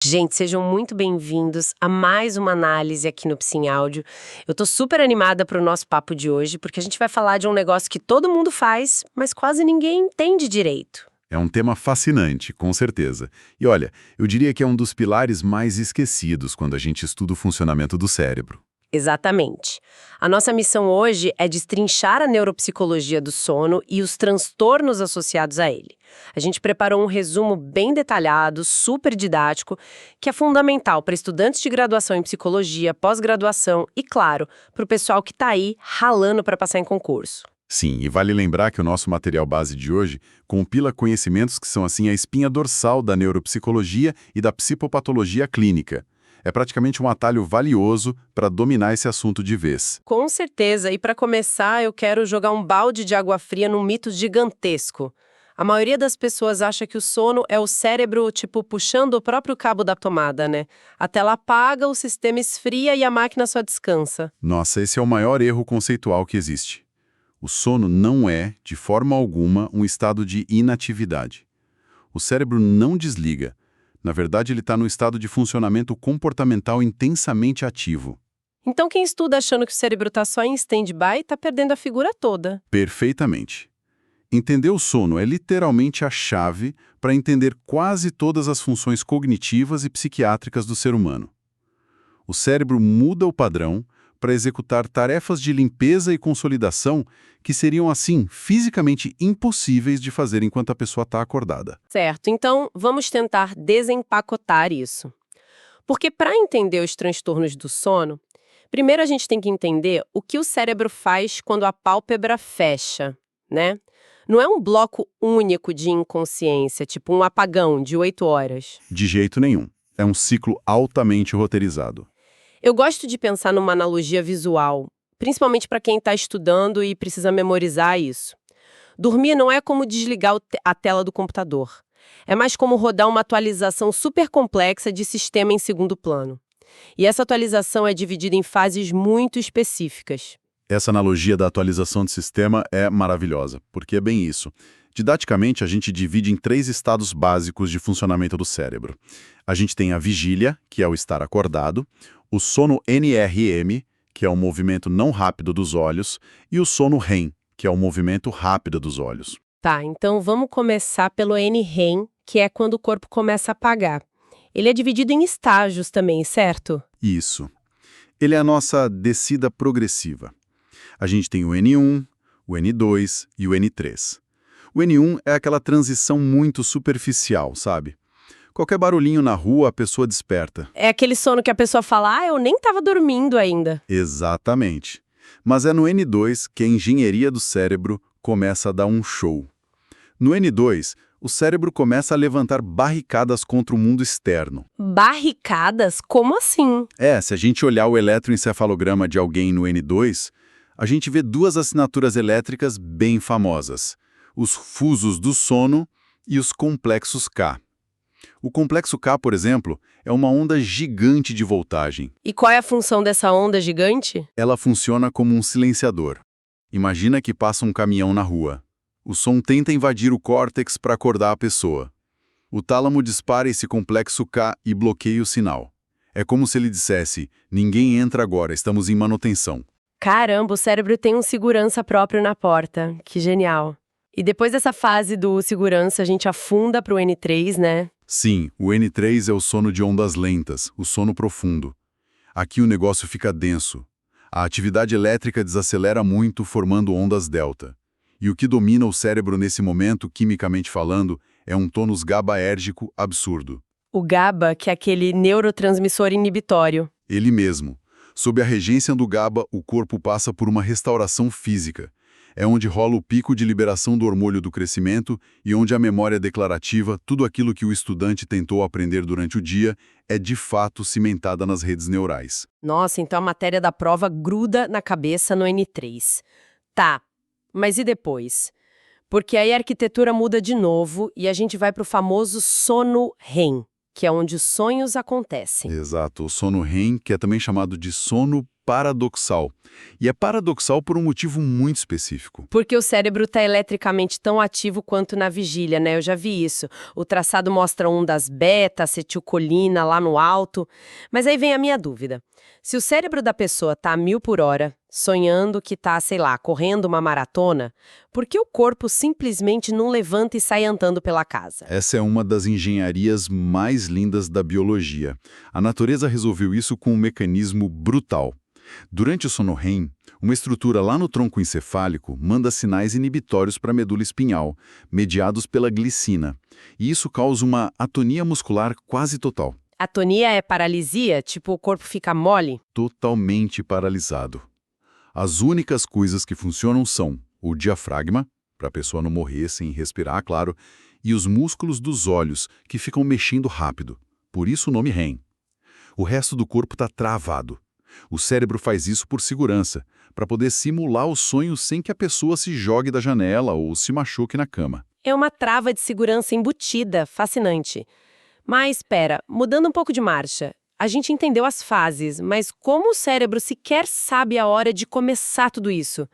Gente, sejam muito bem-vindos a mais uma análise aqui no Psi em Áudio. Eu tô super animada para o nosso papo de hoje, porque a gente vai falar de um negócio que todo mundo faz, mas quase ninguém entende direito. É um tema fascinante, com certeza. E olha, eu diria que é um dos pilares mais esquecidos quando a gente estuda o funcionamento do cérebro. Exatamente. A nossa missão hoje é destrinchar a neuropsicologia do sono e os transtornos associados a ele. A gente preparou um resumo bem detalhado, super didático, que é fundamental para estudantes de graduação em psicologia, pós-graduação e, claro, para o pessoal que está aí ralando para passar em concurso. Sim, e vale lembrar que o nosso material base de hoje compila conhecimentos que são assim a espinha dorsal da neuropsicologia e da psicopatologia clínica. É praticamente um atalho valioso para dominar esse assunto de vez. Com certeza, e para começar, eu quero jogar um balde de água fria num mito gigantesco. A maioria das pessoas acha que o sono é o cérebro, tipo, puxando o próprio cabo da tomada, né? A tela apaga, o sistema esfria e a máquina só descansa. Nossa, esse é o maior erro conceitual que existe. O sono não é, de forma alguma, um estado de inatividade. O cérebro não desliga. Na verdade, ele está no estado de funcionamento comportamental intensamente ativo. Então quem estuda achando que o cérebro está só em stand-by está perdendo a figura toda. Perfeitamente. Entender o sono é literalmente a chave para entender quase todas as funções cognitivas e psiquiátricas do ser humano. O cérebro muda o padrão para executar tarefas de limpeza e consolidação que seriam, assim, fisicamente impossíveis de fazer enquanto a pessoa está acordada. Certo, então vamos tentar desempacotar isso. Porque para entender os transtornos do sono, primeiro a gente tem que entender o que o cérebro faz quando a pálpebra fecha, né? Não é um bloco único de inconsciência, tipo um apagão de 8 horas. De jeito nenhum. É um ciclo altamente roteirizado. Eu gosto de pensar numa analogia visual, principalmente para quem está estudando e precisa memorizar isso. Dormir não é como desligar a tela do computador. É mais como rodar uma atualização super complexa de sistema em segundo plano. E essa atualização é dividida em fases muito específicas. Essa analogia da atualização de sistema é maravilhosa, porque é bem isso. Didaticamente, a gente divide em 3 estados básicos de funcionamento do cérebro. A gente tem a vigília, que é o estar acordado, o sono NRM, que é o movimento não rápido dos olhos, e o sono REM, que é o movimento rápido dos olhos. Tá, então vamos começar pelo NREM, que é quando o corpo começa a apagar. Ele é dividido em estágios também, certo? Isso. Ele é a nossa descida progressiva. A gente tem o N1, o N2 e o N3. O N1 é aquela transição muito superficial, sabe? Qualquer barulhinho na rua, a pessoa desperta. É aquele sono que a pessoa fala, eu nem estava dormindo ainda. Exatamente. Mas é no N2 que a engenharia do cérebro começa a dar um show. No N2, o cérebro começa a levantar barricadas contra o mundo externo. Barricadas? Como assim? Se a gente olhar o eletroencefalograma de alguém no N2, a gente vê 2 assinaturas elétricas bem famosas: os fusos do sono e os complexos K. O complexo K, por exemplo, é uma onda gigante de voltagem. E qual é a função dessa onda gigante? Ela funciona como um silenciador. Imagina que passa um caminhão na rua. O som tenta invadir o córtex para acordar a pessoa. O tálamo dispara esse complexo K e bloqueia o sinal. É como se ele dissesse: ninguém entra agora, estamos em manutenção. Caramba, o cérebro tem um segurança próprio na porta. Que genial. E depois dessa fase do segurança, a gente afunda para o N3, né? Sim, o N3 é o sono de ondas lentas, o sono profundo. Aqui o negócio fica denso. A atividade elétrica desacelera muito, formando ondas delta. E o que domina o cérebro nesse momento, quimicamente falando, é um tônus GABAérgico absurdo. O GABA, que é aquele neurotransmissor inibitório. Ele mesmo. Sob a regência do GABA, o corpo passa por uma restauração física. É onde rola o pico de liberação do hormônio do crescimento e onde a memória declarativa, tudo aquilo que o estudante tentou aprender durante o dia, é de fato cimentada nas redes neurais. Nossa, então a matéria da prova gruda na cabeça no N3. Tá, mas e depois? Porque aí a arquitetura muda de novo e a gente vai para o famoso sono REM, que é onde os sonhos acontecem. Exato, o sono REM, que é também chamado de sono paradoxal. E é paradoxal por um motivo muito específico. Porque o cérebro está eletricamente tão ativo quanto na vigília, né? Eu já vi isso. O traçado mostra ondas beta, acetilcolina lá no alto. Mas aí vem a minha dúvida. Se o cérebro da pessoa está a 1000 por hora, sonhando que está, sei lá, correndo uma maratona, por que o corpo simplesmente não levanta e sai andando pela casa? Essa é uma das engenharias mais lindas da biologia. A natureza resolveu isso com um mecanismo brutal. Durante o sono REM, uma estrutura lá no tronco encefálico manda sinais inibitórios para a medula espinhal, mediados pela glicina. E isso causa uma atonia muscular quase total. Atonia é paralisia? Tipo, o corpo fica mole? Totalmente paralisado. As únicas coisas que funcionam são o diafragma, para a pessoa não morrer sem respirar, claro, e os músculos dos olhos, que ficam mexendo rápido. Por isso o nome REM. O resto do corpo está travado. O cérebro faz isso por segurança, para poder simular o sonho sem que a pessoa se jogue da janela ou se machuque na cama. É uma trava de segurança embutida, fascinante. Mas, espera, mudando um pouco de marcha. A gente entendeu as fases, mas como o cérebro sequer sabe a hora de começar tudo isso?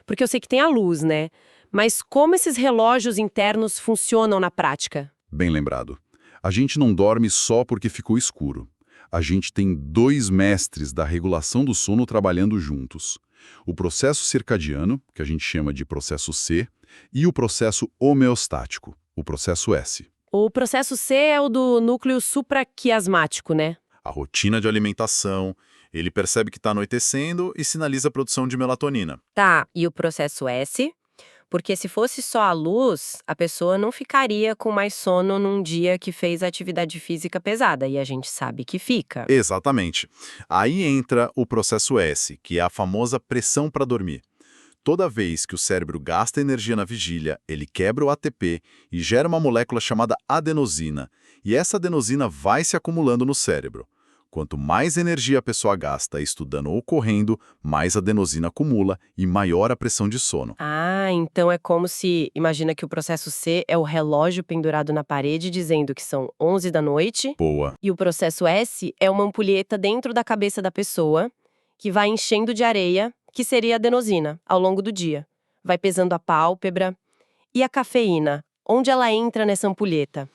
Porque eu sei que tem a luz, né? Mas como esses relógios internos funcionam na prática? Bem lembrado. A gente não dorme só porque ficou escuro. A gente tem 2 mestres da regulação do sono trabalhando juntos. O processo circadiano, que a gente chama de processo C, e o processo homeostático, o processo S. O processo C é o do núcleo supraquiasmático, né? A rotina de alimentação, ele percebe que está anoitecendo e sinaliza a produção de melatonina. Tá, e o processo S? Porque se fosse só a luz, a pessoa não ficaria com mais sono num dia que fez atividade física pesada, e a gente sabe que fica. Exatamente. Aí entra o processo S, que é a famosa pressão para dormir. Toda vez que o cérebro gasta energia na vigília, ele quebra o ATP e gera uma molécula chamada adenosina, e essa adenosina vai se acumulando no cérebro. Quanto mais energia a pessoa gasta estudando ou correndo, mais adenosina acumula e maior a pressão de sono. Ah, então é como se, imagina que o processo C é o relógio pendurado na parede dizendo que são 11 da noite, Boa. e o processo S é uma ampulheta dentro da cabeça da pessoa que vai enchendo de areia, que seria a adenosina, ao longo do dia. Vai pesando a pálpebra. E a cafeína? Onde ela entra nessa ampulheta?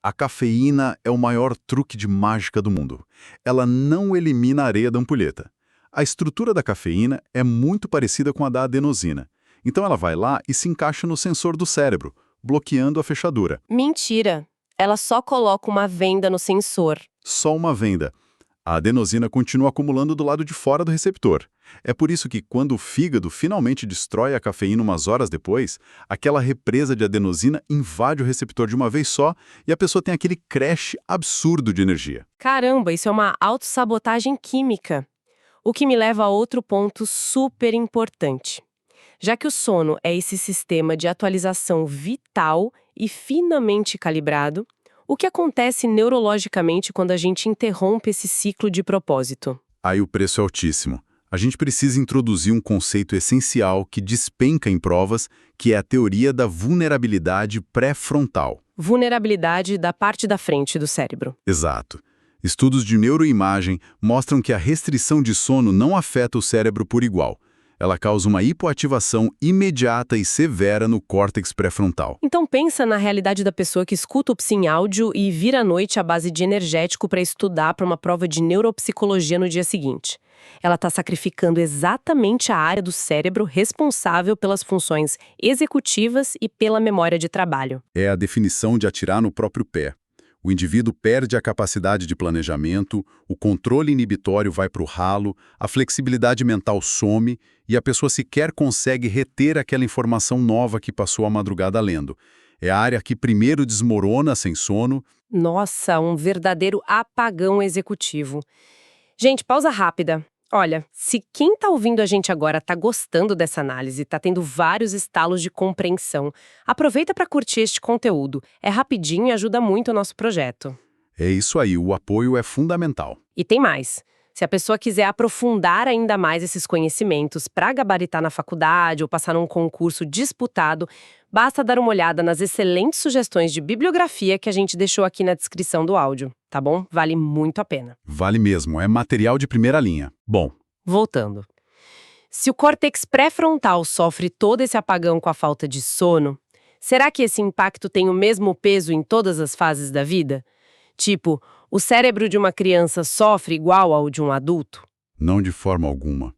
A cafeína é o maior truque de mágica do mundo. Ela não elimina a areia da ampulheta. A estrutura da cafeína é muito parecida com a da adenosina. Então ela vai lá e se encaixa no sensor do cérebro, bloqueando a fechadura. Mentira! Ela só coloca uma venda no sensor. Só uma venda. A adenosina continua acumulando do lado de fora do receptor. É por isso que, quando o fígado finalmente destrói a cafeína umas horas depois, aquela represa de adenosina invade o receptor de uma vez só e a pessoa tem aquele crash absurdo de energia. Caramba, isso é uma autossabotagem química. O que me leva a outro ponto super importante. Já que o sono é esse sistema de atualização vital e finamente calibrado, o que acontece neurologicamente quando a gente interrompe esse ciclo de propósito? Aí o preço é altíssimo. A gente precisa introduzir um conceito essencial que despenca em provas, que é a teoria da vulnerabilidade pré-frontal. Vulnerabilidade da parte da frente do cérebro. Exato. Estudos de neuroimagem mostram que a restrição de sono não afeta o cérebro por igual. Ela causa uma hipoativação imediata e severa no córtex pré-frontal. Então pensa na realidade da pessoa que escuta o Psi em áudio e vira à noite à base de energético para estudar para uma prova de neuropsicologia no dia seguinte. Ela está sacrificando exatamente a área do cérebro responsável pelas funções executivas e pela memória de trabalho. É a definição de atirar no próprio pé. O indivíduo perde a capacidade de planejamento, o controle inibitório vai para o ralo, a flexibilidade mental some e a pessoa sequer consegue reter aquela informação nova que passou a madrugada lendo. É a área que primeiro desmorona sem sono. Nossa, um verdadeiro apagão executivo. Gente, pausa rápida. Olha, se quem tá ouvindo a gente agora tá gostando dessa análise, tá tendo vários estalos de compreensão, aproveita para curtir este conteúdo. É rapidinho e ajuda muito o nosso projeto. É isso aí, o apoio é fundamental. E tem mais. Se a pessoa quiser aprofundar ainda mais esses conhecimentos para gabaritar na faculdade ou passar num concurso disputado, basta dar uma olhada nas excelentes sugestões de bibliografia que a gente deixou aqui na descrição do áudio, tá bom? Vale muito a pena. Vale mesmo, é material de primeira linha. Bom, Voltando. Se o córtex pré-frontal sofre todo esse apagão com a falta de sono, será que esse impacto tem o mesmo peso em todas as fases da vida? Tipo, o cérebro de uma criança sofre igual ao de um adulto? Não de forma alguma.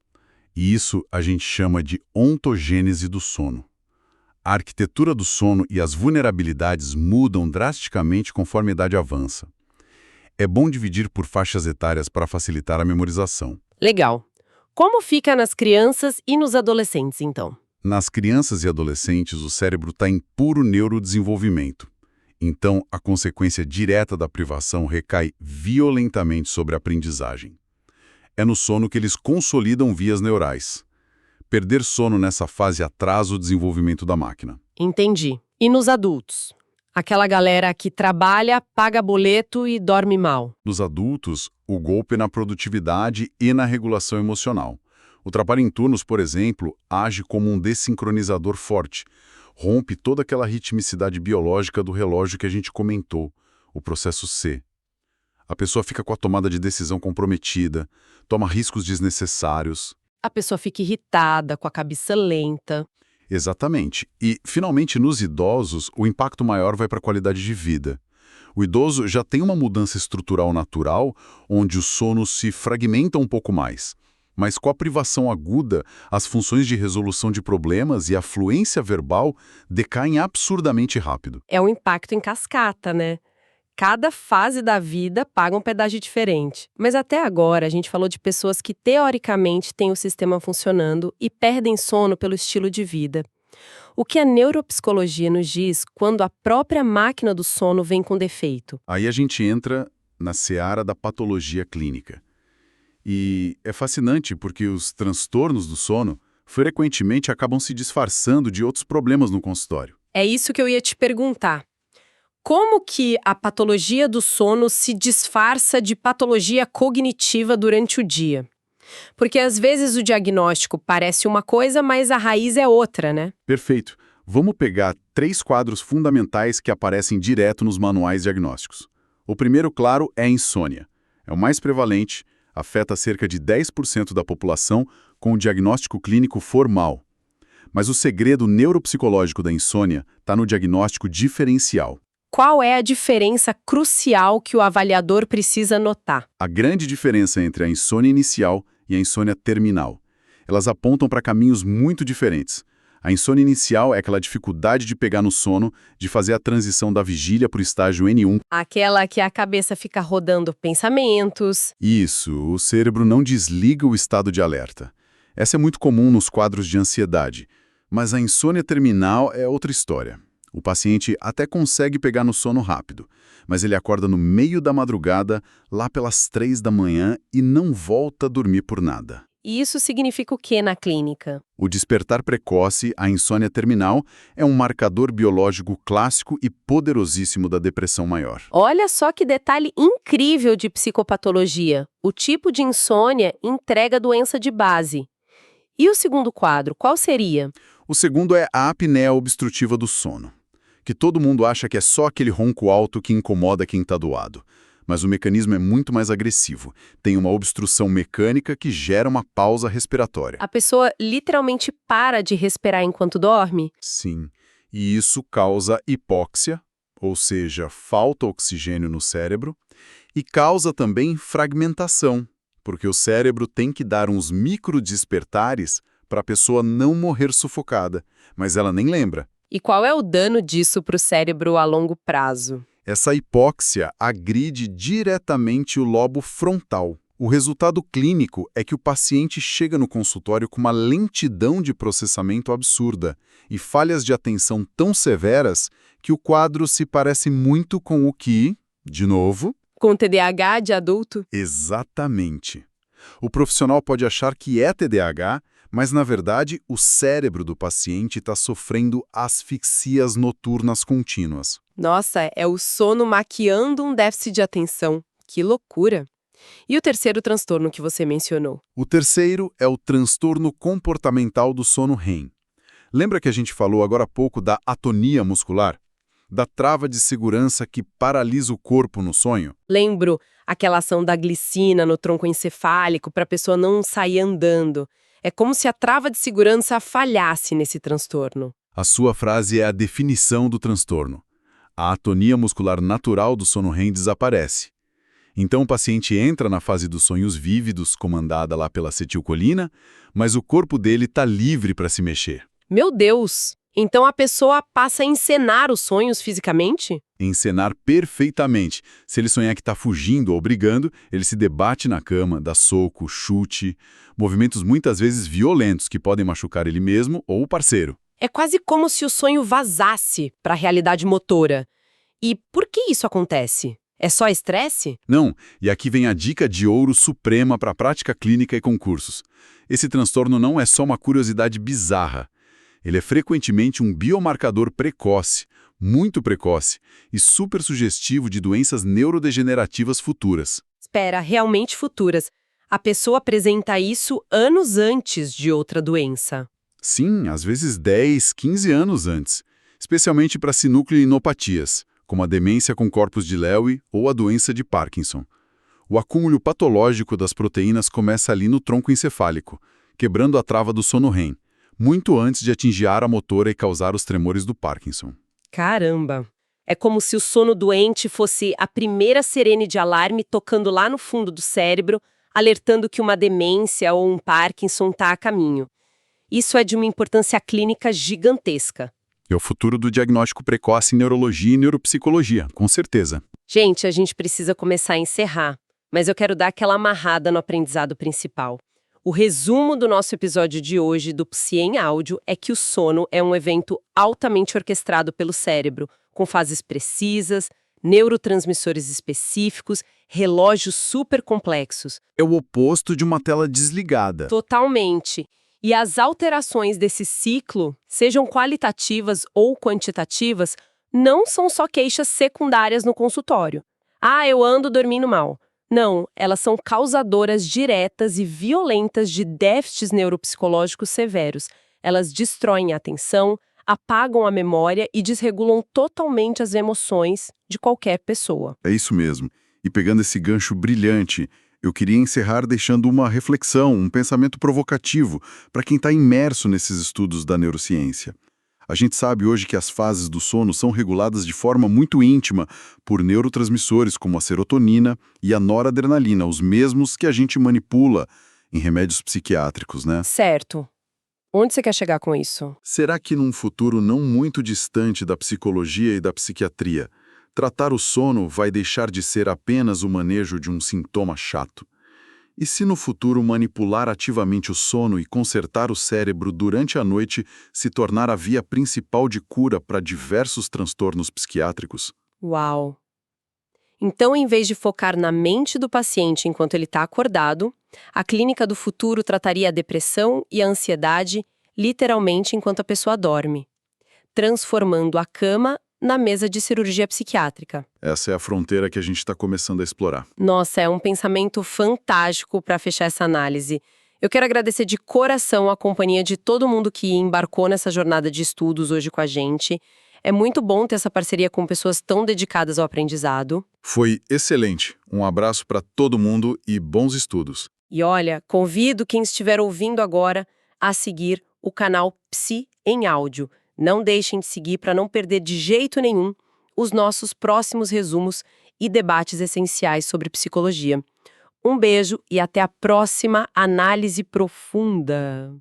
E isso a gente chama de ontogênese do sono. A arquitetura do sono e as vulnerabilidades mudam drasticamente conforme a idade avança. É bom dividir por faixas etárias para facilitar a memorização. Legal. Como fica nas crianças e nos adolescentes, então? Nas crianças e adolescentes, o cérebro está em puro neurodesenvolvimento. Então, a consequência direta da privação recai violentamente sobre a aprendizagem. É no sono que eles consolidam vias neurais. Perder sono nessa fase atrasa o desenvolvimento da máquina. Entendi. E nos adultos? Aquela galera que trabalha, paga boleto e dorme mal. Nos adultos, o golpe é na produtividade e na regulação emocional. O trabalho em turnos, por exemplo, age como um dessincronizador forte. Rompe toda aquela ritmicidade biológica do relógio que a gente comentou, o processo C. A pessoa fica com a tomada de decisão comprometida, toma riscos desnecessários. A pessoa fica irritada, com a cabeça lenta. Exatamente. E, finalmente, nos idosos, o impacto maior vai para a qualidade de vida. O idoso já tem uma mudança estrutural natural, onde o sono se fragmenta um pouco mais. Mas com a privação aguda, as funções de resolução de problemas e a fluência verbal decaem absurdamente rápido. É um impacto em cascata, né? Cada fase da vida paga um pedágio diferente. Mas até agora a gente falou de pessoas que teoricamente têm o sistema funcionando e perdem sono pelo estilo de vida. O que a neuropsicologia nos diz quando a própria máquina do sono vem com defeito? Aí a gente entra na seara da patologia clínica. E é fascinante porque os transtornos do sono frequentemente acabam se disfarçando de outros problemas no consultório. É isso que eu ia te perguntar. Como que a patologia do sono se disfarça de patologia cognitiva durante o dia? Porque às vezes o diagnóstico parece uma coisa, mas a raiz é outra, né? Perfeito. Vamos pegar 3 quadros fundamentais que aparecem direto nos manuais diagnósticos. O primeiro, claro, é a insônia. É o mais prevalente, afeta cerca de 10% da população com o diagnóstico clínico formal. Mas o segredo neuropsicológico da insônia está no diagnóstico diferencial. Qual é a diferença crucial que o avaliador precisa notar? A grande diferença entre a insônia inicial e a insônia terminal. Elas apontam para caminhos muito diferentes. A insônia inicial é aquela dificuldade de pegar no sono, de fazer a transição da vigília para o estágio N1. Aquela que a cabeça fica rodando pensamentos. Isso, o cérebro não desliga o estado de alerta. Essa é muito comum nos quadros de ansiedade. Mas a insônia terminal é outra história. O paciente até consegue pegar no sono rápido, mas ele acorda no meio da madrugada, lá pelas 3 da manhã, e não volta a dormir por nada. E isso significa o que na clínica? O despertar precoce, a insônia terminal, é um marcador biológico clássico e poderosíssimo da depressão maior. Olha só que detalhe incrível de psicopatologia. O tipo de insônia entrega doença de base. E o segundo quadro, qual seria? O segundo é a apneia obstrutiva do sono, que todo mundo acha que é só aquele ronco alto que incomoda quem está do lado. Mas o mecanismo é muito mais agressivo. Tem uma obstrução mecânica que gera uma pausa respiratória. A pessoa literalmente para de respirar enquanto dorme? Sim, e isso causa hipóxia, ou seja, falta oxigênio no cérebro, e causa também fragmentação, porque o cérebro tem que dar uns microdespertares para a pessoa não morrer sufocada, mas ela nem lembra. E qual é o dano disso para o cérebro a longo prazo? Essa hipóxia agride diretamente o lobo frontal. O resultado clínico é que o paciente chega no consultório com uma lentidão de processamento absurda e falhas de atenção tão severas que o quadro se parece muito com o que, de novo... Com TDAH de adulto? Exatamente. O profissional pode achar que é TDAH, mas, na verdade, o cérebro do paciente está sofrendo asfixias noturnas contínuas. Nossa, é o sono maquiando um déficit de atenção. Que loucura! E o terceiro transtorno que você mencionou? O terceiro é o transtorno comportamental do sono REM. Lembra que a gente falou agora há pouco da atonia muscular? da trava de segurança que paralisa o corpo no sonho? Lembro aquela ação da glicina no tronco encefálico para a pessoa não sair andando. É como se a trava de segurança falhasse nesse transtorno. A sua frase é a definição do transtorno. A atonia muscular natural do sono REM desaparece. Então o paciente entra na fase dos sonhos vívidos, comandada lá pela acetilcolina, mas o corpo dele está livre para se mexer. Meu Deus! Então a pessoa passa a encenar os sonhos fisicamente? Encenar perfeitamente. Se ele sonhar que está fugindo ou brigando, ele se debate na cama, dá soco, chute, movimentos muitas vezes violentos que podem machucar ele mesmo ou o parceiro. É quase como se o sonho vazasse para a realidade motora. E por que isso acontece? É só estresse? Não, e aqui vem a dica de ouro suprema para a prática clínica e concursos. Esse transtorno não é só uma curiosidade bizarra. Ele é frequentemente um biomarcador precoce, muito precoce, e super sugestivo de doenças neurodegenerativas futuras. Espera, realmente futuras. A pessoa apresenta isso anos antes de outra doença. Sim, às vezes 10, 15 anos antes, especialmente para sinucleinopatias, como a demência com corpus de Lewy ou a doença de Parkinson. O acúmulo patológico das proteínas começa ali no tronco encefálico, quebrando a trava do sono REM, muito antes de atingir a área motora e causar os tremores do Parkinson. Caramba! É como se o sono doente fosse a primeira sirene de alarme tocando lá no fundo do cérebro, alertando que uma demência ou um Parkinson está a caminho. Isso é de uma importância clínica gigantesca. É o futuro do diagnóstico precoce em neurologia e neuropsicologia, com certeza. Gente, a gente precisa começar a encerrar, mas eu quero dar aquela amarrada no aprendizado principal. O resumo do nosso episódio de hoje do Psi em Áudio é que o sono é um evento altamente orquestrado pelo cérebro, com fases precisas, neurotransmissores específicos, relógios super complexos. É o oposto de uma tela desligada. Totalmente. E as alterações desse ciclo, sejam qualitativas ou quantitativas, não são só queixas secundárias no consultório. Ah, eu ando dormindo mal. Não, elas são causadoras diretas e violentas de déficits neuropsicológicos severos. Elas destroem a atenção, apagam a memória e desregulam totalmente as emoções de qualquer pessoa. É isso mesmo. E pegando esse gancho brilhante, eu queria encerrar deixando uma reflexão, um pensamento provocativo para quem está imerso nesses estudos da neurociência. A gente sabe hoje que as fases do sono são reguladas de forma muito íntima por neurotransmissores como a serotonina e a noradrenalina, os mesmos que a gente manipula em remédios psiquiátricos, né? Certo. Onde você quer chegar com isso? Será que num futuro não muito distante da psicologia e da psiquiatria, tratar o sono vai deixar de ser apenas o manejo de um sintoma chato? E se no futuro manipular ativamente o sono e consertar o cérebro durante a noite se tornar a via principal de cura para diversos transtornos psiquiátricos? Uau! Então, em vez de focar na mente do paciente enquanto ele está acordado, a clínica do futuro trataria a depressão e a ansiedade literalmente enquanto a pessoa dorme, transformando a cama na mesa de cirurgia psiquiátrica. Essa é a fronteira que a gente está começando a explorar. Nossa, é um pensamento fantástico para fechar essa análise. Eu quero agradecer de coração a companhia de todo mundo que embarcou nessa jornada de estudos hoje com a gente. É muito bom ter essa parceria com pessoas tão dedicadas ao aprendizado. Foi excelente. Um abraço para todo mundo e bons estudos. E olha, convido quem estiver ouvindo agora a seguir o canal Psi em Áudio. Não deixem de seguir para não perder de jeito nenhum os nossos próximos resumos e debates essenciais sobre psicologia. Um beijo e até a próxima análise profunda.